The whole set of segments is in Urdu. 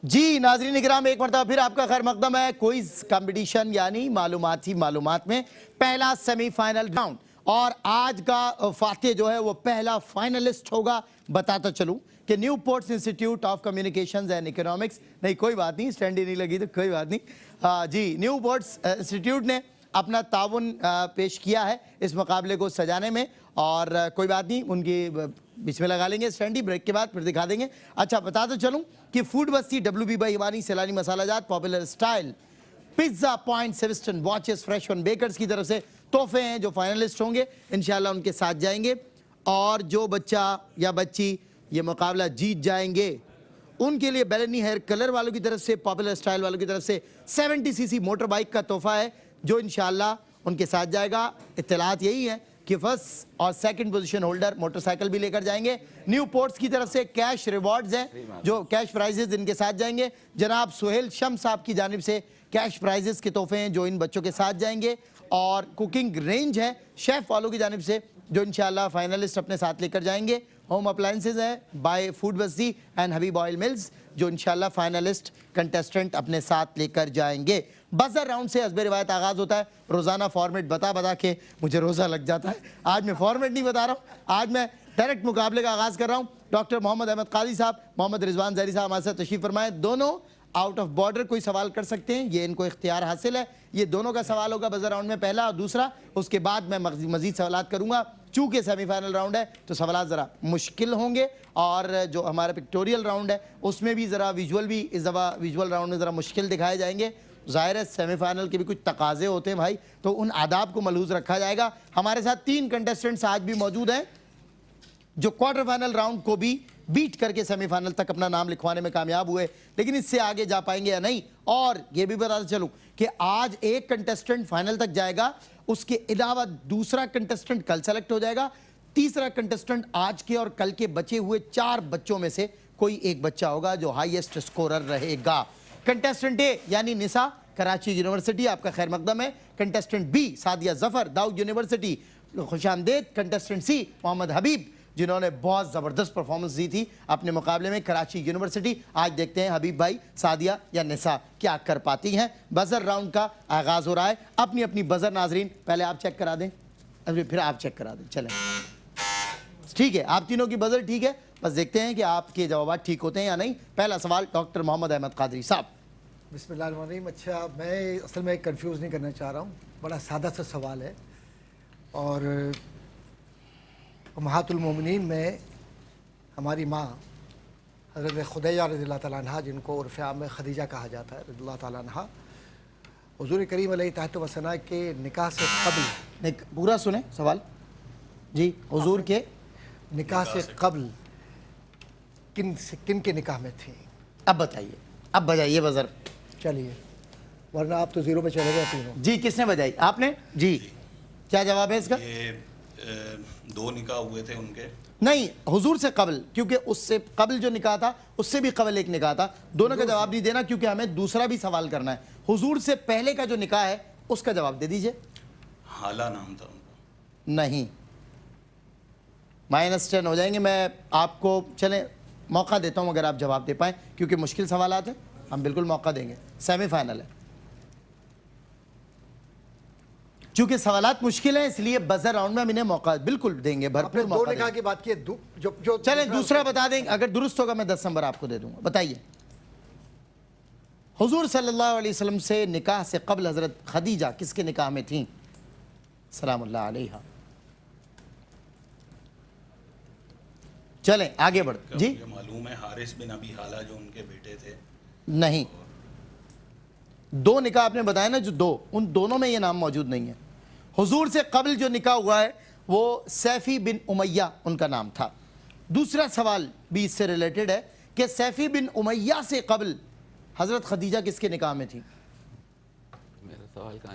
جی ناظرین اکرام، ایک مرتبہ پھر آپ کا خیر مقدم ہے کوئز کمپٹیشن یعنی معلوماتی معلومات میں پہلا سیمی فائنل راؤنڈ، اور آج کا فاتح جو ہے وہ پہلا فائنلسٹ ہوگا۔ بتاتا چلوں کہ new ports institute of communications and economics, نہیں کوئی بات نہیں، سٹینڈ ہی نہیں لگی تو کوئی بات نہیں، جی نیو پورٹس انسٹیٹیوٹ نے اپنا تعاون پیش کیا ہے اس مقابلے کو سجانے میں، اور کوئی بات نہیں، ان کی بیچ میں لگا لیں گے سٹینڈی، بریک کے بعد پھر دکھا دیں گے۔ اچھا بتاتا چلوں کہ فوڈ بستی WB بائی ہمانی سیلانی مسالہ جات پاپولر سٹائل پیزا پوائنٹ سیوسٹن واچز فریش ون بیکرز کی طرف سے تحفے ہیں جو فائنلسٹ ہوں گے، انشاءاللہ ان کے ساتھ جائیں گے، اور جو بچہ یا بچی یہ مقابلہ جیت جائیں گے ان کے لیے بیلنی ہیئر کلر والوں کی طرف سے، پاپولر سٹائل والوں کی طرف سے 70 cc موٹر بائک کا تحفہ ہے جو انشاءاللہ ان کے ساتھ جائے گا۔ اطلاعات یہی ہیں کہ فرسٹ اور second position holder motor cycle بھی لے کر جائیں گے۔ نیو پورٹس کی طرف سے کیش ریوارڈز ہیں جو کیش پرائزز ان کے ساتھ جائیں گے۔ جناب سہیل شمس صاحب کی جانب سے کیش پرائزز کے تحفے ہیں جو ان بچوں کے ساتھ جائیں گے، اور کوکنگ رینج ہے شیف والوں کی جانب سے جو انشاءاللہ فائنلسٹ اپنے ساتھ لے کر جائیں گے۔ ہوم اپلائنسز ہے بائی فوڈ بستی اینڈ حبیب آئل ملز جو انشاءاللہ فائنلسٹ کنٹیسٹنٹ اپنے ساتھ لے کر جائیں گے۔ بزر راؤنڈ سے حسب روایت آغاز ہوتا ہے۔ روزانہ فارمیٹ بتا کے مجھے روزہ لگ جاتا ہے، آج میں فارمیٹ نہیں بتا رہا ہوں، آج میں ڈائریکٹ مقابلے کا آغاز کر رہا ہوں۔ ڈاکٹر محمد احمد قاضی صاحب، محمد رضوان زہری صاحب ہمارے ساتھ تشریف فرمائیں۔ دونوں آؤٹ آف بارڈر کوئی سوال کر سکتے ہیں، یہ ان کو اختیار حاصل ہے۔ یہ دونوں کا سوال ہوگا بزر راؤنڈ میں، پہلا اور دوسرا، اس کے بعد میں مزید سوالات کروں گا۔ چونکہ سیمی فائنل راؤنڈ ہے تو سوالات ذرا مشکل ہوں گے، اور جو ہمارا پکٹوریل راؤنڈ ہے اس میں بھی ذرا ویژول بھی اس دفعہ ویژول راؤنڈ میں ذرا مشکل دکھائے جائیں گے۔ ظاہر ہے سیمی فائنل کے بھی کچھ تقاضے ہوتے ہیں بھائی، تو ان آداب کو ملحوظ رکھا جائے گا۔ ہمارے ساتھ 3 کنٹیسٹنٹس آج بھی موجود ہیں جو کوارٹر فائنل راؤنڈ کو بھی بیٹ کر کے سیمی فائنل تک اپنا نام لکھوانے میں کامیاب ہوئے، لیکن اس سے آگے جا پائیں گے یا نہیں۔ اور یہ بھی بتاتا چلوں کہ آج ایک کنٹیسٹنٹ فائنل تک جائے گا، اس کے علاوہ دوسرا کنٹیسٹنٹ کل سیلیکٹ ہو جائے گا، تیسرا کنٹیسٹنٹ آج کے اور کل کے بچے ہوئے 4 بچوں میں سے کوئی ایک بچہ ہوگا جو ہائیسٹ سکورر رہے گا۔ کنٹیسٹنٹ اے یعنی نساء کراچی یونیورسٹی، آپ کا خیر مقدم ہے۔ کنٹیسٹنٹ بی سعدیہ ظفر داؤد یونیورسٹی، خوش آمدید۔ کنٹیسٹنٹ سی محمد حبیب جنہوں نے بہت زبردست پرفارمنس دی تھی اپنے مقابلے میں، کراچی یونیورسٹی۔ آج دیکھتے ہیں حبیب بھائی، سعدیہ یا نساء کیا کر پاتی ہیں۔ بزر راؤنڈ کا آغاز ہو رہا ہے۔ اپنی اپنی بزر ناظرین پہلے آپ چیک کرا دیں، پھر آپ چیک کرا دیں، چلیں ٹھیک ہے، آپ تینوں کی بزر ٹھیک ہے، بس دیکھتے ہیں کہ آپ کے جوابات ٹھیک ہوتے ہیں یا نہیں۔ پہلا سوال ڈاکٹر محمد احمد قادری صاحب۔ بسم اللہ الرحمن الرحیم۔ اچھا، میں اصل میں کنفیوز نہیں کرنا چاہ رہا ہوں، بڑا سادہ سا سوال ہے، اور امہات المومنین میں ہماری ماں حضرت خدیجہ رضی اللہ تعالیٰ عنہ، جن کو عرف عام میں خدیجہ کہا جاتا ہے رضی اللہ تعالیٰ عنہ، حضور کریم علیہ تحت و ثناء کے نکاح سے قبل، پورا سنیں سوال جی، حضور کے نکاح سے قبل کن کے نکاح میں تھیں؟ اب بتائیے، اب بجائیے بزر۔ چلیے، ورنہ آپ تو زیرو پہ چلے گئے تینوں۔ جی کس نے بجائی؟ آپ نے؟ جی کیا جواب ہے اس کا؟ یہ 2 نکاح ہوئے تھے ان کے، نہیں، حضور سے قبل، کیونکہ اس سے قبل جو نکاح تھا اس سے بھی قبل ایک نکاح تھا۔ دونوں کا جواب نہیں دینا کیونکہ ہمیں دوسرا بھی سوال کرنا ہے۔ حضور سے پہلے کا جو نکاح ہے اس کا جواب دے دیجئے۔ حالہ نام تھا ان کا۔ نہیں، -10 ہو جائیں گے۔ میں آپ کو چلیں موقع دیتا ہوں اگر آپ جواب دے پائیں، کیونکہ مشکل سوالات ہیں، ہم بالکل موقع دیں گے۔ سیمی فائنل ہے، چونکہ سوالات مشکل ہیں اس لیے بزر راؤنڈ میں ہم انہیں موقع بالکل دیں گے، بھرپور موقع دیں گے۔ 2 نکاح کی بات کی ہے، جو چلیں دوسرا بتا دیں، اگر درست ہوگا میں 10 نمبر آپ کو دے دوں گا۔ بتائیے، حضور صلی اللہ علیہ وسلم سے نکاح سے قبل حضرت خدیجہ کس کے نکاح میں تھیں سلام اللہ علیہا؟ چلیں آگے بڑھ جی۔ مجھے معلوم ہے حارث بن ابی حالہ جو ان کے بیٹے تھے۔ نہیں، 2 نکاح آپ نے بتایا نا، جو 2، ان دونوں میں یہ نام موجود نہیں ہے۔ حضور سے قبل جو نکاح ہوا ہے وہ سیفی بن امیہ ان کا نام تھا۔ دوسرا سوال بھی اس سے ریلیٹڈ ہے کہ سیفی بن امیہ سے قبل حضرت خدیجہ کس کے نکاح میں تھی؟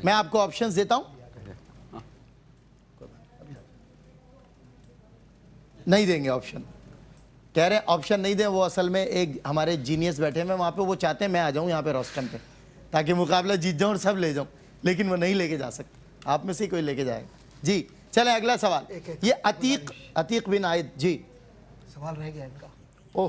میں آپ کو آپشنز دیتا ہوں، نہیں دیں گے آپشن، کہہ رہے ہیں آپشن نہیں دیں۔ وہ اصل میں ایک ہمارے جینیس بیٹھے ہیں وہاں پہ، وہ چاہتے ہیں میں آ جاؤں یہاں پہ روسٹم پہ تاکہ مقابلہ جیت جاؤں اور سب لے جاؤں، لیکن وہ نہیں لے کے جا سکتے، آپ میں سے کوئی لے کے جائے گا۔ جی چلیں اگلا سوال، یہ عتیق بن عائد۔ جی سوال رہ گیا ان کا۔ اوہ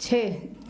6।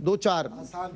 2-4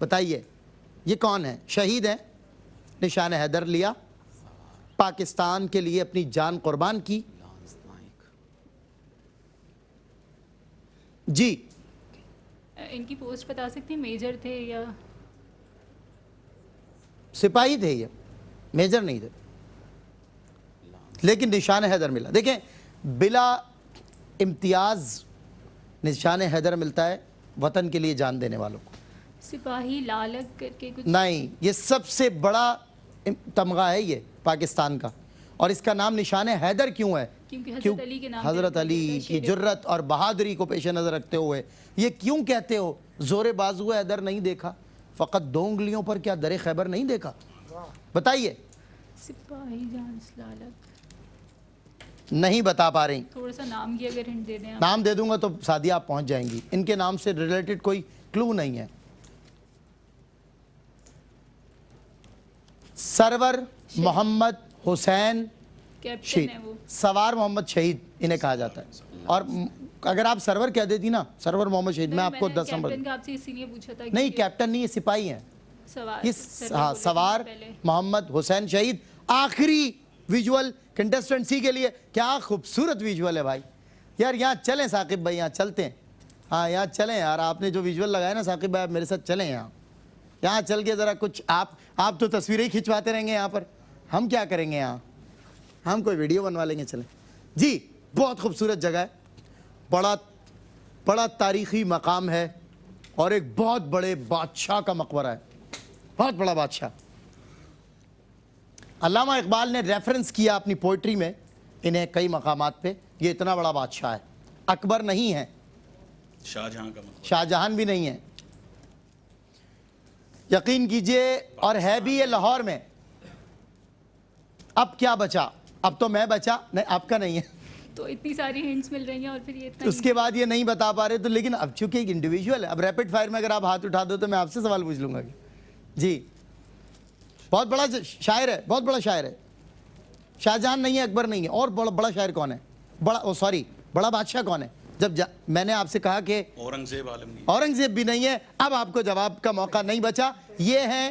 بتائیے یہ کون ہے؟ شہید ہیں، نشان حیدر لیا، پاکستان کے لیے اپنی جان قربان کی. جی ان کی پوسٹ بتا سکتے ہیں، میجر تھے یا سپاہی تھے، یہ میجر نہیں تھے لیکن نشان حیدر ملا. دیکھیں بلا امتیاز نشان حیدر ملتا ہے وطن کے لیے جان دینے والوں کو. سپاہی لالک کر کے کچھ؟ نہیں، یہ سب سے بڑا تمغہ ہے یہ پاکستان کا. اور اس کا نام نشان حیدر کیوں ہے؟ کیونکہ حضرت علی کے نام حضرت علی کی جرت اور بہادری کو پیش نظر رکھتے ہوئے. یہ کیوں کہتے ہو زور بازو حیدر نہیں دیکھا، فقط 2 انگلیوں پر کیا در خیبر نہیں دیکھا؟ بتائیے. سپاہی جان لالک نہیں بتا پا رہی. تھوڑا سا نام کی اگر ہنٹ دے دیں آپ. نام دے دوں گا تو سعدیہ آپ پہنچ جائیں گی. ان کے نام سے ریلیٹڈ کوئی کلو نہیں ہے. سرور محمد حسین کیپٹن شہید، ہے وہ. سوار محمد شہید انہیں کہا جاتا ہے. اور اگر آپ سرور کہہ دیتی نا، سرور محمد شہید، میں آپ کو 10 نمبر. کیپٹن کا آپ سے اسی لیے پوچھا تھا. نہیں کیپٹن نہیں، یہ سپاہی ہیں. سوار یہ سوار محمد حسین شہید. آخری ویژول کنٹسٹنسی کے لیے. کیا خوبصورت ویژول ہے بھائی. یار یہاں چلیں ثاقب بھائی، یہاں چلتے ہیں. ہاں یہاں چلیں یار، آپ نے جو ویژول لگایا نا ثاقب بھائی، آپ میرے ساتھ چلیں یہاں چل کے ذرا کچھ. آپ تو تصویریں کھنچواتے رہیں گے یہاں پر، ہم کیا کریں گے یہاں؟ ہم کوئی ویڈیو بنوا لیں گے. چلیں جی. بہت خوبصورت جگہ ہے، بڑا تاریخی مقام ہے، اور ایک بہت بڑے بادشاہ کا مقبرہ ہے. بہت بڑا بادشاہ. علامہ اقبال نے ریفرنس کیا اپنی پوئٹری میں انہیں کئی مقامات پہ. یہ اتنا بڑا بادشاہ ہے، اکبر نہیں ہے، شاہ جہاں کا مقبرہ. شاہ جہان بھی نہیں ہے. یقین کیجئے. اور ہے بھی یہ لاہور میں. اب کیا بچا؟ اب تو میں بچا نہیں، آپ کا نہیں ہے. تو اتنی ساری ہنٹس مل رہی ہیں اور پھر یہ اتنا اس کے بعد یہ نہیں بتا پا رہے تو. لیکن اب چونکہ ایک انڈیویجول ہے، اب ریپڈ فائر میں اگر آپ ہاتھ اٹھا دو تو میں آپ سے سوال پوچھ لوں گا. جی بہت بڑا شاعر ہے، بہت بڑا شاعر ہے. شاہ جہان نہیں ہے، اکبر نہیں ہے. اور بڑا شاعر کون ہے؟ بڑا بادشاہ کون ہے؟ جب میں نے آپ سے کہا کہ اورنگزیب عالمگیر. اورنگزیب بھی نہیں ہے. اب آپ کو جواب کا موقع نہیں بچا. یہ ہے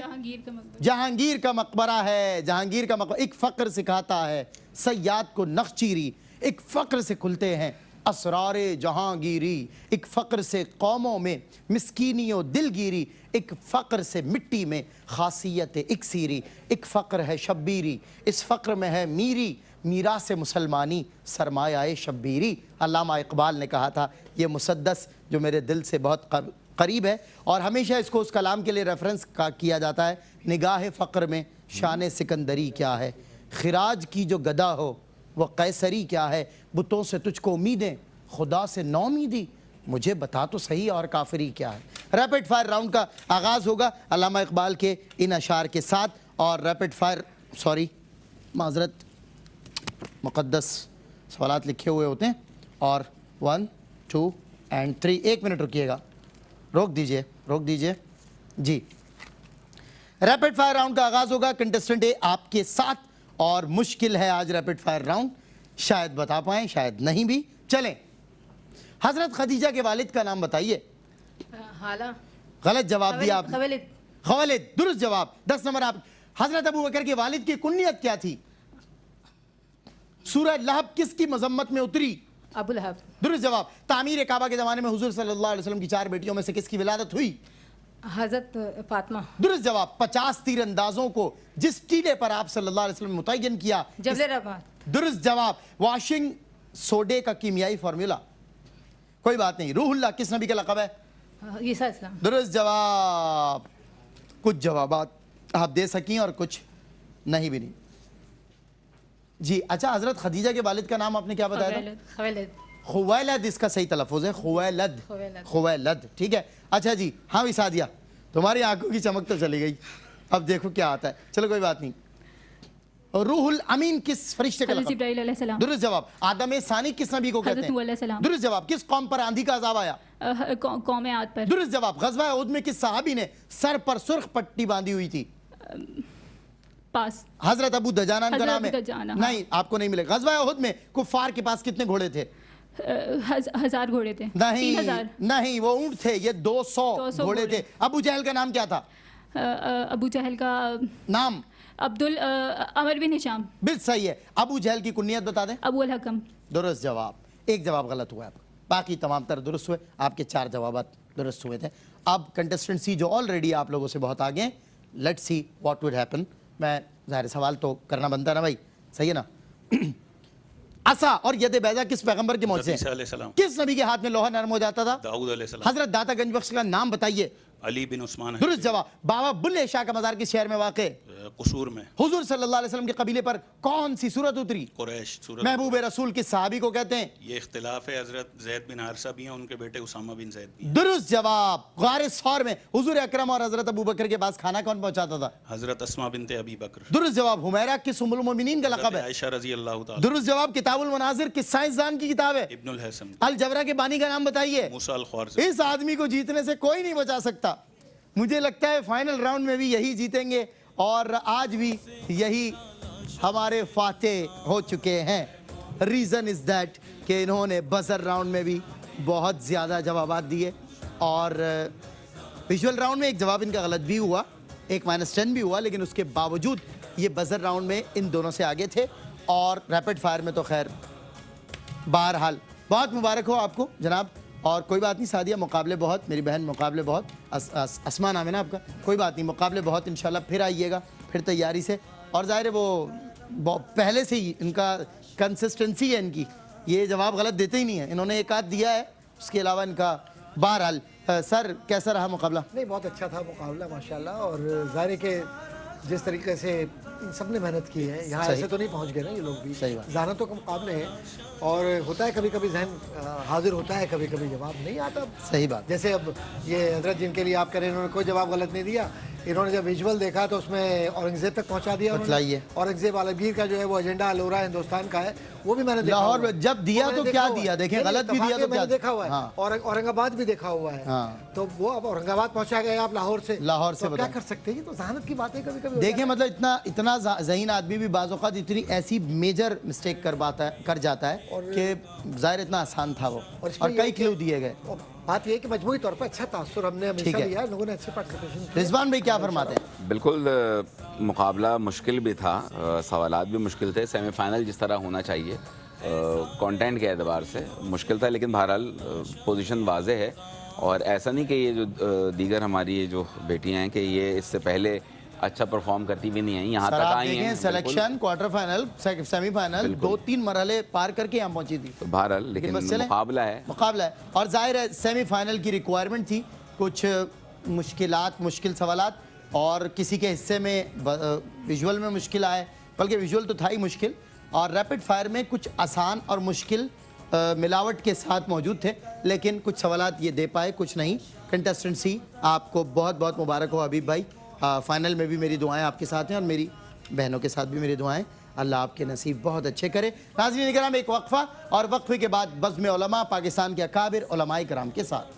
جہانگیر کا مقبرہ ہے. جہانگیر کا مقبرہ ایک فقر سکھاتا ہے صیاد کو نخچیری. ایک فقر سے کھلتے ہیں اسرار جہانگیری. ایک فقر سے قوموں میں مسکینی و دلگیری. ایک فقر سے مٹی میں خاصیت اکسیری. ایک فقر ہے شبیری، اس فقر میں ہے میری میراث مسلمانی سرمایہ شبیری. علامہ اقبال نے کہا تھا. یہ مسدس جو میرے دل سے بہت قریب ہے، اور ہمیشہ اس کو اس کلام کے لیے ریفرنس کیا جاتا ہے. نگاہ فقر میں شان سکندری کیا ہے، خراج کی جو گدا ہو وہ قیصری کیا ہے. بتوں سے تجھ کو امیدیں، خدا سے نو امیدی، مجھے بتا تو صحیح اور کافری کیا ہے. ریپڈ فائر راؤنڈ کا آغاز ہوگا علامہ اقبال کے ان اشعار کے ساتھ. اور ریپڈ فائر معذرت، مقدس سوالات لکھے ہوئے ہوتے ہیں. اور 1 2 اینڈ 3. 1 منٹ رکیے گا، روک دیجئے. جی ریپڈ فائر راؤنڈ کا آغاز ہوگا. کنٹسٹنٹ اے آپ کے ساتھ. اور مشکل ہے آج ریپڈ فائر راؤنڈ، شاید بتا پائیں شاید نہیں بھی. چلیں، حضرت خدیجہ کے والد کا نام بتائیے. حالہ. غلط جواب دیا آپ نے. خویلد. درست جواب. 10 نمبر آپ. حضرت ابو بکر کے والد کی کنیت کیا تھی؟ سورہ لہب کس کی مذمت میں اتری؟ ابو لہب. درست جواب. تعمیر کعبہ کے زمانے میں حضور صلی اللہ علیہ وسلم کی 4 بیٹیوں میں سے کس کی ولادت ہوئی؟ حضرت فاطمہ. درست جواب. 50 تیر اندازوں کو جس ٹیلے پر آپ صلی اللہ علیہ وسلم نے متعین کیا؟ جبل رحمت. درست جواب. واشنگ سوڈے کا کیمیائی فارمولا؟ کوئی بات نہیں. روح اللہ کس نبی کا لقب ہے؟ عیسیٰ اسلام. درست جواب. کچھ جوابات آپ دے سکیں اور کچھ نہیں بھی نہیں. جی اچھا، حضرت خدیجہ کے والد کا نام آپ نے کیا بتایا تھا؟ خویلد. خویلد اس کا صحیح تلفظ ہے. خویلد. ٹھیک ہے. اچھا جی ہاں بھی سعدیہ، تمہاری آنکھوں کی چمک تو چلی گئی. اب دیکھو کیا آتا ہے. چلو کوئی بات نہیں. روح الامین کس فرشتے کا حضرت لقب؟ جبرائیل علیہ السلام. درست جواب. آدم ثانی کس نبی کو کہتے حضرت نوح ہیں؟ علیہ السلام. درست جواب. کس قوم پر آندھی کا عذاب آیا؟ قوم عاد پر. درست جواب. غزوہ احد میں کس صحابی نے سر پر سرخ پٹی باندھی ہوئی تھی؟ پاس. حضرت ابو دجانہ کا نام ہے. حضرت ابو دجانہ. نہیں آپ کو نہیں ملے. غزوہ احد میں کفار کے پاس کتنے گھوڑے تھے؟ ہزار گھوڑے تھے، 3000. نہیں وہ اونٹ تھے، یہ 200 گھوڑے تھے. ابو جہل کا نام کیا تھا؟ ابو جہل کا نام عمر بن ہشام. بالکل صحیح ہے. ابو جہل کی کنیت بتا دیں. ابو الحکم. درست جواب. ایک جواب غلط ہوا ہے، باقی تمام تر درست ہوئے. آپ کے 4 جوابات درست ہوئے تھے. اب کنٹسٹنٹ سی جو آلریڈی آپ لوگوں سے بہت آگے ہیں، let see what would happen. میں ظاہر سوال تو کرنا بنتا ہے نا بھائی، صحیح ہے نا. عصا اور ید بیضا کس پیغمبر کے معجزے عیسیٰ ہیں؟ علیہ السلام. کس نبی کے ہاتھ میں لوہا نرم ہو جاتا تھا؟ داؤد علیہ السلام. حضرت داتا گنج بخش کا نام بتائیے. علی بن عثمان. درست جواب. بابا بلے شاہ کا مزار کس شہر میں واقع ہے؟ قصور میں. حضور صلی اللہ علیہ وسلم کے قبیلے پر کون سی سورت اتری؟ قریش. سورت. محبوب رسول کس صحابی کو کہتے ہیں؟ یہ اختلاف ہے، حضرت زید بن حارثہ بھی ہیں، ان کے بیٹے اسامہ بن زید بھی ہیں. درست جواب. غار ثور میں حضور اکرم اور حضرت ابو بکر کے پاس کھانا کون پہنچاتا تھا؟ حضرت اسماء بنت ابی بکر. درست جواب. حمیرہ کس ام المومنین کا لقب حضرت ہے؟ عائشہ رضی اللہ تعالی. درست جواب. کتاب المناظر کس سائنسدان کی کتاب ہے؟ ابن الحسن. الجبرا کے بانی کا نام بتائیے. موسیٰ الخوارزمی. اس آدمی کو جیتنے سے کوئی نہیں بچا سکتا. مجھے لگتا ہے فائنل راؤنڈ میں بھی یہی جیتیں گے، اور آج بھی یہی ہمارے فاتح ہو چکے ہیں. ریزن از دیٹ کہ انہوں نے بزر راؤنڈ میں بھی بہت زیادہ جوابات دیے، اور ویژول راؤنڈ میں ایک جواب ان کا غلط بھی ہوا، ایک -10 بھی ہوا، لیکن اس کے باوجود یہ بزر راؤنڈ میں ان دونوں سے آگے تھے. اور ریپڈ فائر میں تو خیر بہرحال بہت مبارک ہو آپ کو جناب. اور کوئی بات نہیں سعدیہ، مقابلے بہت، میری بہن مقابلے بہت، اسما نام ہے نا آپ کا، کوئی بات نہیں، مقابلے بہت، انشاءاللہ پھر آئیے گا، پھر تیاری سے. اور ظاہر ہے وہ پہلے سے ہی ان کا کنسسٹنسی ہے ان کی، یہ جواب غلط دیتے ہی نہیں ہیں. انہوں نے ایک آدھ دیا ہے، اس کے علاوہ ان کا بہرحال. سر کیسا رہا مقابلہ؟ نہیں بہت اچھا تھا مقابلہ ماشاءاللہ. اور ظاہر ہے کہ جس طریقے سے سب نے محنت کی ہے، یہاں ایسے تو نہیں پہنچ گئے نا یہ لوگ بھی. ذہانتوں کے مقابلے ہیں، اور ہوتا ہے کبھی کبھی ذہن حاضر ہوتا ہے، کبھی کبھی جواب نہیں آتا. صحیح بات. جیسے اب یہ حضرت جن کے لیے آپ کہہ رہے ہیں انہوں نے کوئی جواب غلط نہیں دیا. انہوں نے جب ویژول دیکھا تو اس میں اورنگزیب تک پہنچا دیا. اورنگزیب عالمگیر کا جو ہے وہ ایجنڈا الورا ہندوستان کا ہے، وہ بھی میں نے دیکھا. لاہور میں جب دیا تو کیا دیا، دیکھیں غلط بھی دیا تو میں نے دیکھا ہوا ہے، اور اورنگ آباد بھی دیکھا ہوا ہے. تو وہ اب اورنگ آباد پہنچا گئے آپ لاہور سے، کیا کر سکتے ہیں. تو ذہانت کی باتیں کبھی کبھی دیکھیں، مطلب اتنا ذہین آدمی بھی بعض اوقات اتنی ایسی میجر مسٹیک کر جاتا ہے کہ ظاہر اتنا آسان تھا وہ، اور کئی کلو دیے گئے. بات یہ ہے کہ مجموعی طور پر اچھا تاثر ہم نے ہمیشہ لیا ہے، لوگوں نے اچھے پارٹیسپیشن کیا. رضوان بھائی کیا فرماتے ہیں؟ بالکل مقابلہ مشکل بھی تھا، سوالات بھی مشکل تھے. سیمی فائنل جس طرح ہونا چاہیے کانٹینٹ کے اعتبار سے مشکل تھا، لیکن بہرحال پوزیشن واضح ہے. اور ایسا نہیں کہ یہ جو دیگر ہماری یہ جو بیٹیاں ہیں کہ یہ اس سے پہلے اچھا پرفارم کرتی بھی نہیں ہیں، یہاں تک آئی ہیں. Selection, quarter final, semi final, 2-3 مرحلے پار کر کے یہاں پہنچی تھی. بہرحال لیکن مقابلہ ہے. اور ظاہر ہے سیمی فائنل کی ریکوائرمنٹ تھی، کچھ مشکل سوالات، اور کسی کے حصے میں ویژول میں مشکل آئے، بلکہ ویژول تو تھا ہی مشکل، اور ریپڈ فائر میں کچھ آسان اور مشکل ملاوٹ کے ساتھ موجود تھے، لیکن کچھ سوالات یہ دے پائے، کچھ نہیں. کنٹسٹنسی آپ کو بہت بہت مبارک ہو حبیب بھائی. فائنل میں بھی میری دعائیں آپ کے ساتھ ہیں، اور میری بہنوں کے ساتھ بھی میری دعائیں. اللہ آپ کے نصیب بہت اچھے کرے. ناظرین کرام، ایک وقفہ، اور وقفے کے بعد بزم علماء پاکستان کے اکابر علماء کرام کے ساتھ.